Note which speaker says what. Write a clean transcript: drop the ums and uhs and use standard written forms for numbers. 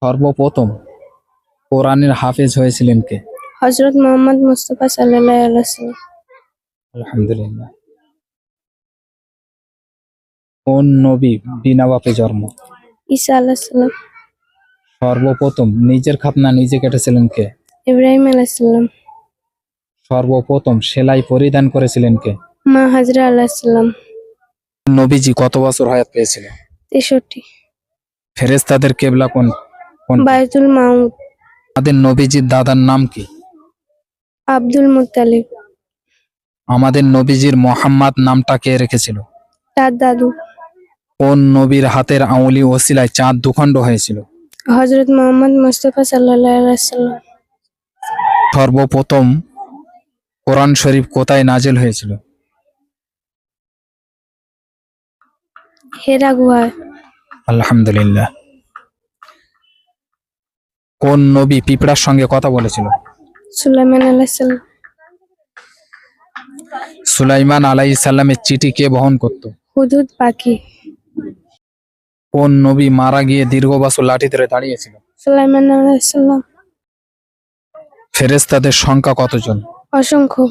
Speaker 1: সর্বপ্রথম কোরআনের হাফেজ হয়েছিলেন কে?
Speaker 2: হযরত মুহাম্মদ মুস্তাফা সাল্লাল্লাহু আলাইহি ওয়াসাল্লাম।
Speaker 1: আলহামদুলিল্লাহ। কোন নবী বিনা বাপে জন্ম?
Speaker 2: ঈসা আলাইহিস সালাম।
Speaker 1: সর্বপ্রথম নিজের খাতনা নিজে কেটেছিলেন কে?
Speaker 2: ইব্রাহিম আলাইহিস সালাম।
Speaker 1: সর্বপ্রথম সেলাই পরিধান করেছিলেন কে?
Speaker 2: মা হাজরা আলাইহিস সালাম।
Speaker 1: নবীজি কত বছর হায়াত পেয়েছিলেন?
Speaker 2: 63।
Speaker 1: ফেরেশতাদের কিবলা কোন?
Speaker 2: বাইতুল মামুর।
Speaker 1: আমাদের নবীজির দাদার নাম কি?
Speaker 2: Abdul Muttalib.
Speaker 1: আমাদের নবীজির মোহাম্মদ নামটা কে রেখেছিল?
Speaker 2: তার দাদু।
Speaker 1: কোন নবীর হাতের আঙুলি ওসিলায় চাঁদ দুখণ্ড হয়েছিল?
Speaker 2: হযরত মুহাম্মদ মুস্তাফা সাল্লাল্লাহু আলাইহি ওয়াসাল্লাম।
Speaker 1: সর্বপ্রথম কোরআন শরীফ কোথায় নাজিল হয়েছিল?
Speaker 2: হেরা গুহায়।
Speaker 1: আলহামদুলিল্লাহ। কোন নবী পিঁপড়ার সঙ্গে কথা বলেছিল?
Speaker 2: সুলাইমান আলাইহিস সালাম।
Speaker 1: সুলাইমান আলাইহিস সালামের চিঠি কে বহন করত?
Speaker 2: হুদহুদ পাখি।
Speaker 1: কোন নবী মারা গিয়ে দীর্ঘ বছর লাঠি ধরে দাঁড়িয়েছিল?
Speaker 2: সুলাইমান আলাইহিস সালাম।
Speaker 1: ফেরেশতাদের সংখ্যা কতজন?
Speaker 2: অসংখ্য।